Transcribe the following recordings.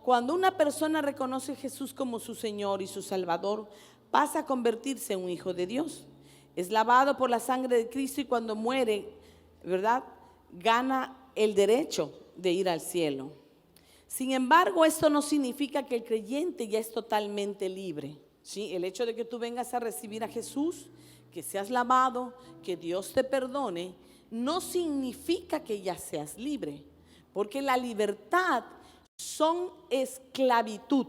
Cuando una persona reconoce a Jesús como su Señor y su Salvador, pasa a convertirse en un hijo de Dios. Es lavado por la sangre de Cristo y cuando muere, ¿verdad?, gana el derecho de ir al cielo. Sin embargo, esto no significa que el creyente ya es totalmente libre, ¿sí? El hecho de que tú vengas a recibir a Jesús, que seas lavado, que Dios te perdone, no significa que ya seas libre, porque la libertad son esclavitud.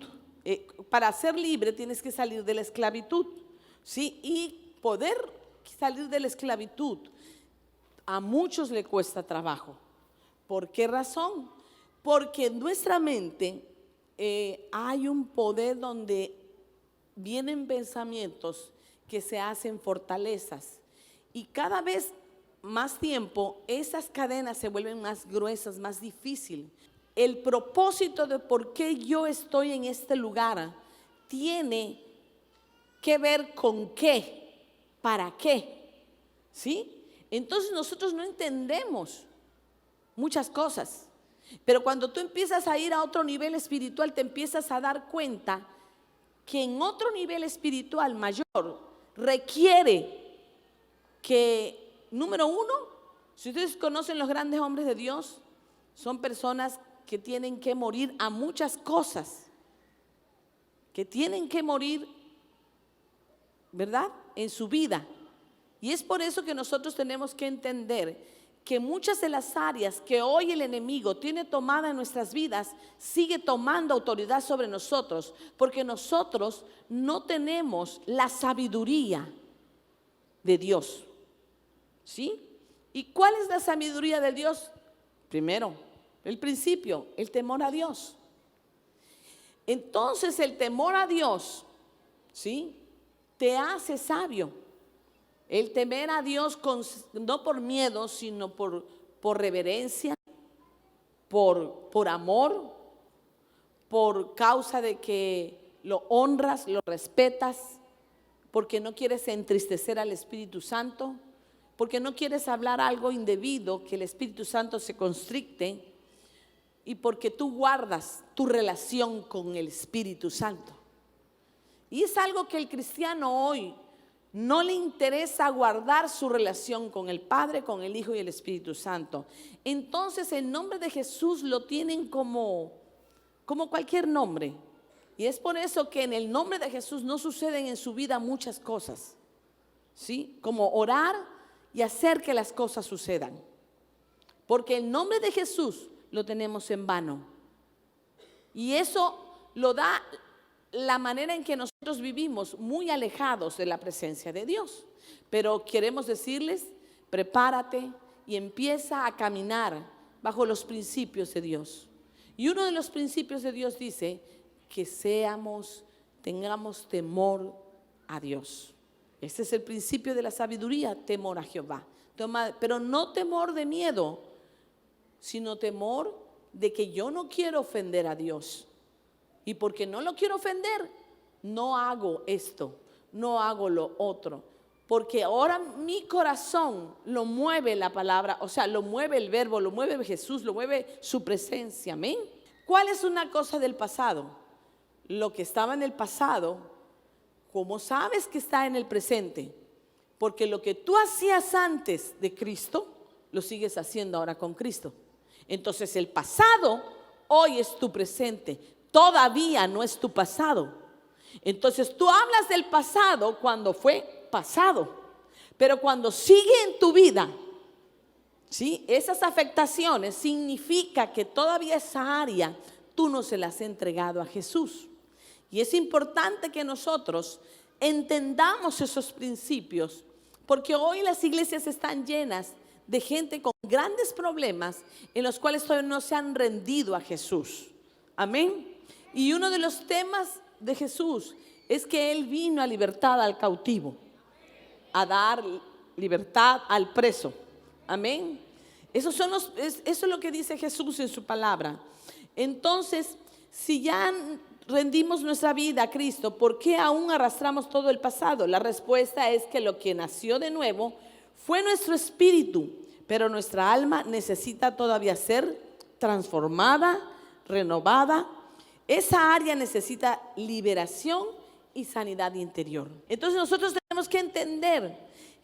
Para ser libre tienes que salir de la esclavitud, ¿sí? Y poder salir de la esclavitud a muchos le cuesta trabajo. ¿Por qué razón? Porque en nuestra mente hay un poder donde vienen pensamientos que se hacen fortalezas y cada vez más tiempo esas cadenas se vuelven más gruesas, más difíciles. El propósito de por qué yo estoy en este lugar tiene que ver con qué, para qué, ¿sí? Entonces nosotros no entendemos muchas cosas, pero cuando tú empiezas a ir a otro nivel espiritual te empiezas a dar cuenta que en otro nivel espiritual mayor requiere que, número uno, si ustedes conocen los grandes hombres de Dios, son personas que tienen que morir a muchas cosas, que tienen que morir, ¿verdad?, en su vida. Y es por eso que nosotros tenemos que entender que muchas de las áreas que hoy el enemigo tiene tomada en nuestras vidas, sigue tomando autoridad sobre nosotros, porque nosotros no tenemos la sabiduría de Dios, ¿sí? ¿Y cuál es la sabiduría de Dios? Primero, el principio, el temor a Dios. Entonces el temor a Dios, ¿sí?, te hace sabio. El temer a Dios no por miedo, sino por reverencia, por amor, por causa de que lo honras, lo respetas, porque no quieres entristecer al Espíritu Santo, porque no quieres hablar algo indebido que el Espíritu Santo se constricte, y porque tú guardas tu relación con el Espíritu Santo. Y es algo que el cristiano hoy no le interesa guardar su relación con el Padre, con el Hijo y el Espíritu Santo. Entonces el nombre de Jesús lo tienen como cualquier nombre. Y es por eso que en el nombre de Jesús no suceden en su vida muchas cosas, ¿sí? Como orar y hacer que las cosas sucedan. Porque el nombre de Jesús lo tenemos en vano. Y eso lo da la manera en que nosotros vivimos muy alejados de la presencia de Dios. Pero queremos decirles, prepárate y empieza a caminar bajo los principios de Dios. Y uno de los principios de Dios dice que tengamos temor a Dios. Este es el principio de la sabiduría, temor a Jehová. Pero no temor de miedo, sino temor de que yo no quiero ofender a Dios. Y porque no lo quiero ofender, no hago esto, no hago lo otro. Porque ahora mi corazón lo mueve la palabra, o sea, lo mueve el verbo, lo mueve Jesús, lo mueve su presencia. Amén. ¿Cuál es una cosa del pasado? Lo que estaba en el pasado, ¿cómo sabes que está en el presente? Porque lo que tú hacías antes de Cristo, lo sigues haciendo ahora con Cristo. Entonces el pasado hoy es tu presente. Todavía no es tu pasado. Entonces tú hablas del pasado cuando fue pasado, pero cuando sigue en tu vida, ¿sí?, esas afectaciones significa que todavía esa área tú no se las has entregado a Jesús. Y es importante que nosotros entendamos esos principios, porque hoy las iglesias están llenas de gente con grandes problemas en los cuales todavía no se han rendido a Jesús. Amén. Y uno de los temas de Jesús es que Él vino a libertad al cautivo, a dar libertad al preso. Amén. Eso es lo que dice Jesús en su palabra. Entonces, si ya rendimos nuestra vida a Cristo, ¿por qué aún arrastramos todo el pasado? La respuesta es que lo que nació de nuevo fue nuestro espíritu, pero nuestra alma necesita todavía ser transformada, renovada, esa área necesita liberación y sanidad interior. Entonces nosotros tenemos que entender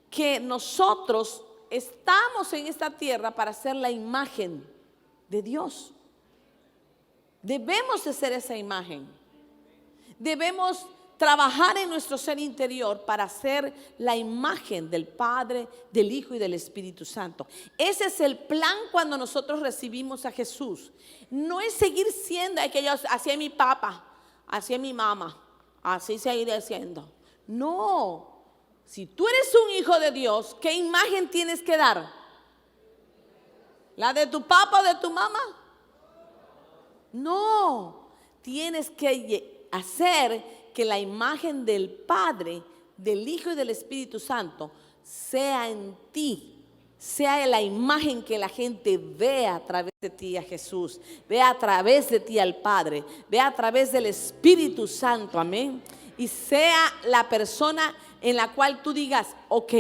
que nosotros estamos en esta tierra para ser la imagen de Dios. Debemos de ser esa imagen. Debemos trabajar en nuestro ser interior para ser la imagen del Padre, del Hijo y del Espíritu Santo. Ese es el plan cuando nosotros recibimos a Jesús. No es seguir siendo aquellos, así es mi papá, así es mi mamá, así seguiré siendo. No, si tú eres un hijo de Dios, ¿qué imagen tienes que dar? ¿La de tu papá o de tu mamá? No, tienes que hacer que la imagen del Padre, del Hijo y del Espíritu Santo sea en ti, sea la imagen que la gente vea a través de ti a Jesús, vea a través de ti al Padre, vea a través del Espíritu Santo, amén. Y sea la persona en la cual tú digas, ok,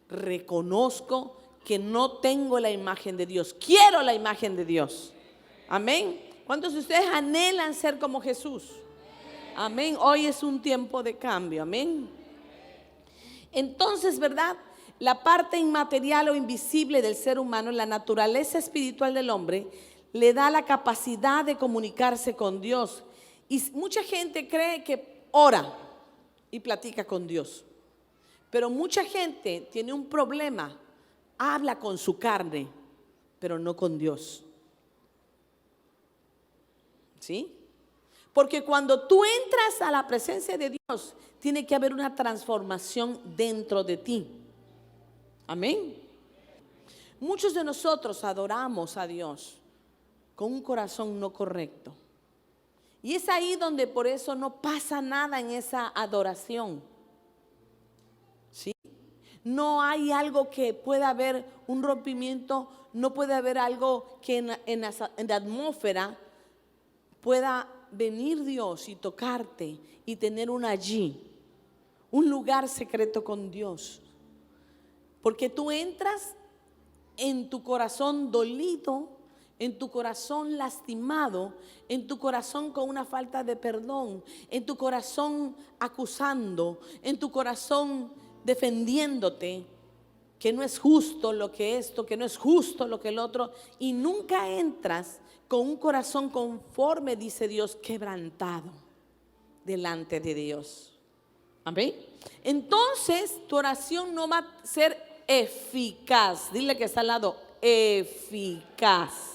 reconozco que no tengo la imagen de Dios, quiero la imagen de Dios, amén. ¿Cuántos de ustedes anhelan ser como Jesús? Amén. Hoy es un tiempo de cambio. Amén. Entonces, ¿verdad? La parte inmaterial o invisible del ser humano, la naturaleza espiritual del hombre, le da la capacidad de comunicarse con Dios. Y mucha gente cree que ora y platica con Dios. Pero mucha gente tiene un problema. Habla con su carne, pero no con Dios. ¿Sí? Porque cuando tú entras a la presencia de Dios, tiene que haber una transformación dentro de ti. Amén. Muchos de nosotros adoramos a Dios con un corazón no correcto. Y es ahí donde por eso no pasa nada en esa adoración. ¿Sí? No hay algo que pueda haber un rompimiento, no puede haber algo que en la atmósfera pueda venir Dios y tocarte y tener allí un lugar secreto con Dios. Porque tú entras en tu corazón dolido, en tu corazón lastimado, en tu corazón con una falta de perdón, en tu corazón acusando, en tu corazón defendiéndote, que no es justo lo que esto, que no es justo lo que el otro, y nunca entras con un corazón conforme, dice Dios, quebrantado delante de Dios. Amén. Entonces tu oración no va a ser eficaz. Dile que está al lado, eficaz.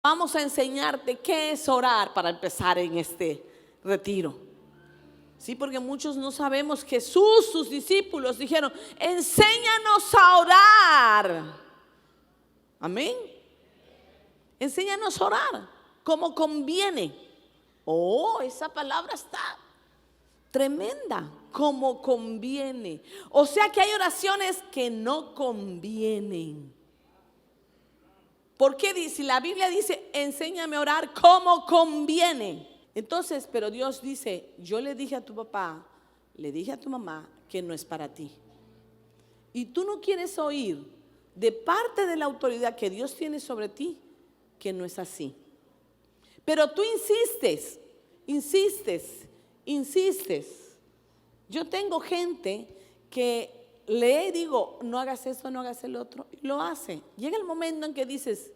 Vamos a enseñarte qué es orar para empezar en este retiro. Sí, porque muchos no sabemos. Jesús, sus discípulos dijeron, enséñanos a orar. Amén. Enséñanos a orar como conviene. Oh, esa palabra está tremenda, como conviene. O sea que hay oraciones que no convienen. ¿Por qué dice? La Biblia dice, enséñame a orar como conviene. Entonces, pero Dios dice, yo le dije a tu papá, le dije a tu mamá que no es para ti. Y tú no quieres oír de parte de la autoridad que Dios tiene sobre ti, que no es así. Pero tú insistes. Yo tengo gente que le digo, no hagas esto, no hagas el otro, y lo hace. Llega el momento en que dices,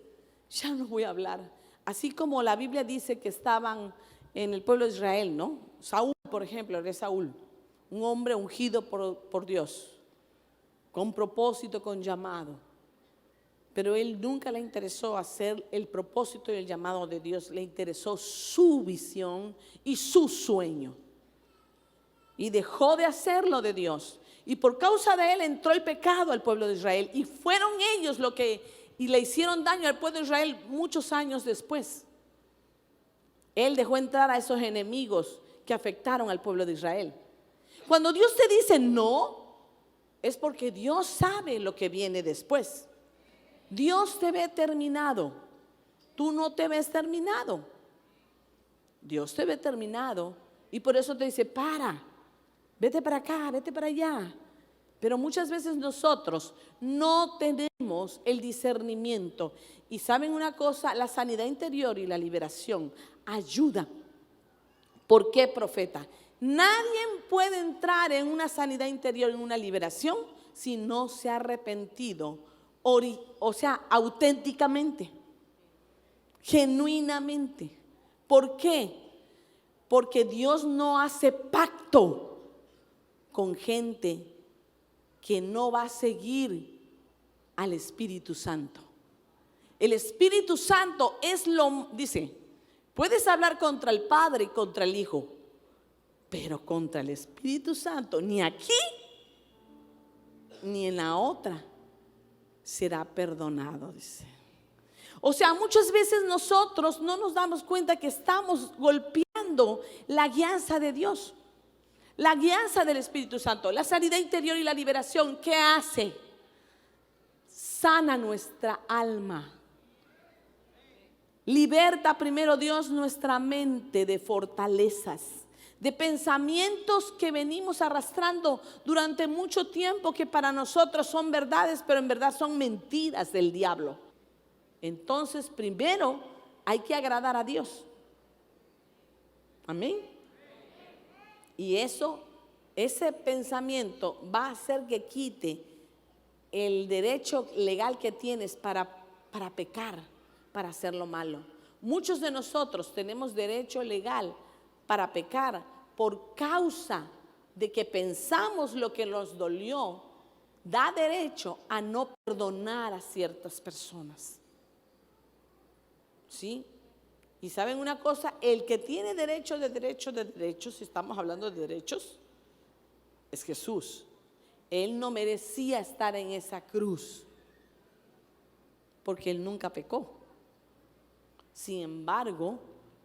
ya no voy a hablar. Así como la Biblia dice que estaban en el pueblo de Israel, ¿no? Saúl, por ejemplo, era Saúl, un hombre ungido por Dios, con propósito, con llamado. Pero él nunca le interesó hacer el propósito y el llamado de Dios. Le interesó su visión y su sueño. Y dejó de hacerlo de Dios. Y por causa de él entró el pecado al pueblo de Israel. Y fueron ellos y le hicieron daño al pueblo de Israel muchos años después. Él dejó entrar a esos enemigos que afectaron al pueblo de Israel. Cuando Dios te dice no, es porque Dios sabe lo que viene después. Dios te ve terminado, tú no te ves terminado. Dios te ve terminado y por eso te dice, vete para acá, vete para allá. Pero muchas veces nosotros no tenemos el discernimiento. Y saben una cosa, la sanidad interior y la liberación ayuda. ¿Por qué, profeta? Nadie puede entrar en una sanidad interior, en una liberación, si no se ha arrepentido, o sea, auténticamente, genuinamente. ¿Por qué? Porque Dios no hace pacto con gente que no va a seguir al Espíritu Santo. El Espíritu Santo dice, puedes hablar contra el Padre y contra el Hijo, pero contra el Espíritu Santo, ni aquí, ni en la otra, será perdonado, dice. O sea, muchas veces nosotros no nos damos cuenta que estamos golpeando la guianza de Dios, la guianza del Espíritu Santo. La sanidad interior y la liberación, ¿qué hace? Sana nuestra alma. Liberta primero Dios nuestra mente de fortalezas, de pensamientos que venimos arrastrando durante mucho tiempo, que para nosotros son verdades, pero en verdad son mentiras del diablo. Entonces, primero hay que agradar a Dios. Amén. Y ese pensamiento va a hacer que quite el derecho legal que tienes para pecar, para hacer lo malo. Muchos de nosotros tenemos derecho legal para pecar por causa de que pensamos lo que nos dolió. Da derecho a no perdonar a ciertas personas. ¿Sí? Y saben una cosa, el que tiene derecho, si estamos hablando de derechos, es Jesús. Él no merecía estar en esa cruz, porque Él nunca pecó. Sin embargo,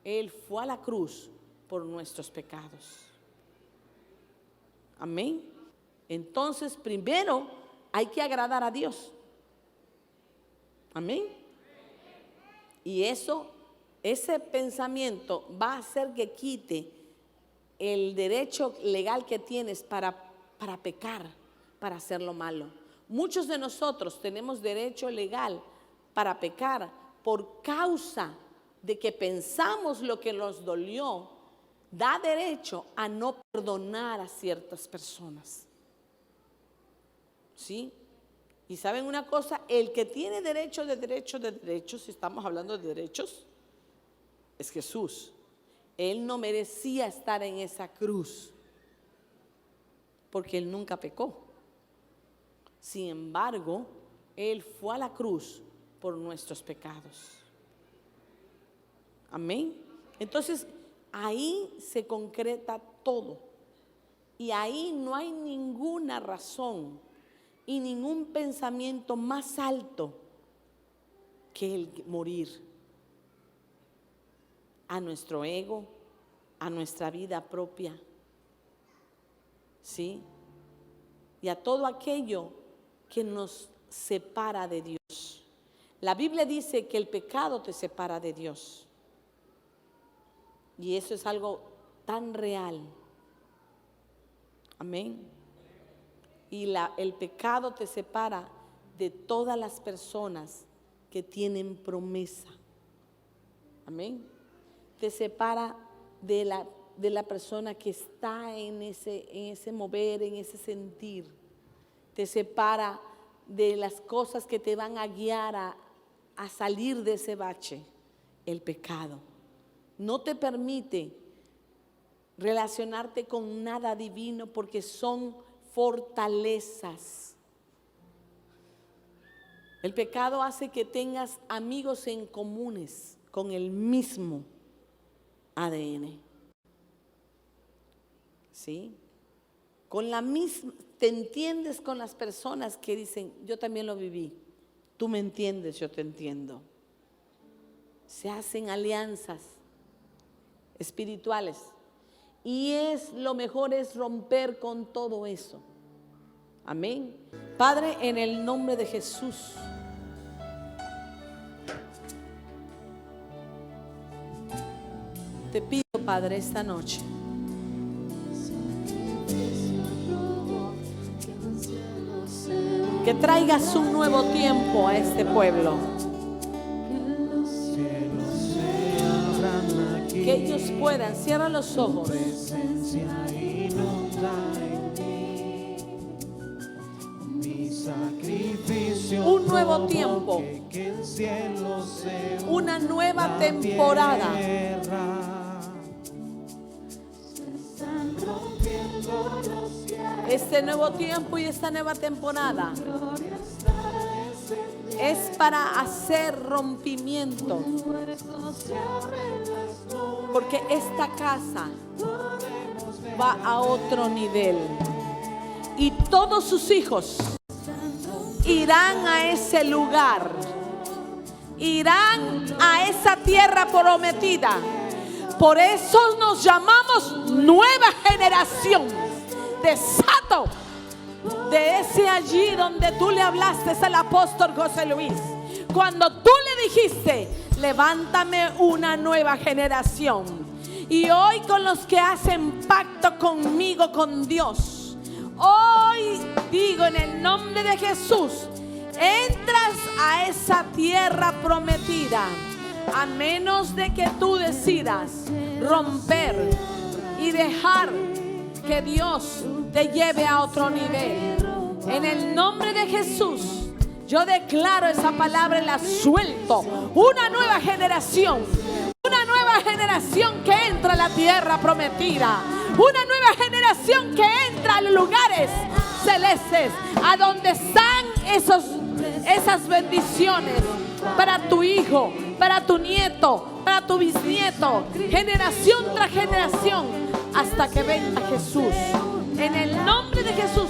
Él fue a la cruz por nuestros pecados. Amén. Entonces, primero hay que agradar a Dios. Amén. Y ese pensamiento va a hacer que quite el derecho legal que tienes para pecar, para hacer lo malo. Muchos de nosotros tenemos derecho legal para pecar por causa de que pensamos lo que nos dolió. Da derecho a no perdonar a ciertas personas. ¿Sí? Y saben una cosa, el que tiene derecho, si estamos hablando de derechos, es Jesús. Él no merecía estar en esa cruz, porque Él nunca pecó. Sin embargo, Él fue a la cruz por nuestros pecados. Amén. Entonces, ahí se concreta todo. Y ahí no hay ninguna razón y ningún pensamiento más alto que el morir a nuestro ego, a nuestra vida propia, ¿sí? Y a todo aquello que nos separa de Dios. La Biblia dice que el pecado te separa de Dios. Y eso es algo tan real. Amén. Y el pecado te separa de todas las personas que tienen promesa. Amén. Te separa de la persona que está en ese mover, en ese sentir. Te separa de las cosas que te van a guiar a salir de ese bache. El pecado no te permite relacionarte con nada divino, porque son fortalezas. El pecado hace que tengas amigos en comunes con el mismo ADN. ¿Sí? Con la misma, te entiendes con las personas que dicen, yo también lo viví, tú me entiendes, yo te entiendo. Se hacen alianzas espirituales. Y lo mejor es romper con todo eso. Amén. Padre, en el nombre de Jesús, te pido, Padre, esta noche, que traigas un nuevo tiempo a este pueblo. Que ellos puedan, cierra los ojos. Un nuevo tiempo, una nueva temporada. Este nuevo tiempo y esta nueva temporada es para hacer rompimiento, porque esta casa va a otro nivel y todos sus hijos irán a ese lugar, irán a esa tierra prometida. Por eso nos llamamos nueva generación. Desato de ese allí donde tú le hablaste al apóstol José Luis, cuando tú le dijiste: levántame una nueva generación. Y hoy, con los que hacen pacto conmigo, con Dios, hoy digo en el nombre de Jesús: entras a esa tierra prometida, a menos de que tú decidas romper y dejar que Dios te lleve a otro nivel. En el nombre de Jesús, yo declaro esa palabra y la suelto. Una nueva generación que entra a la tierra prometida, una nueva generación que entra a los lugares celestes, a donde están esas bendiciones para tu hijo, para tu nieto, para tu bisnieto, generación tras generación, hasta que venga Jesús. En el nombre de Jesús.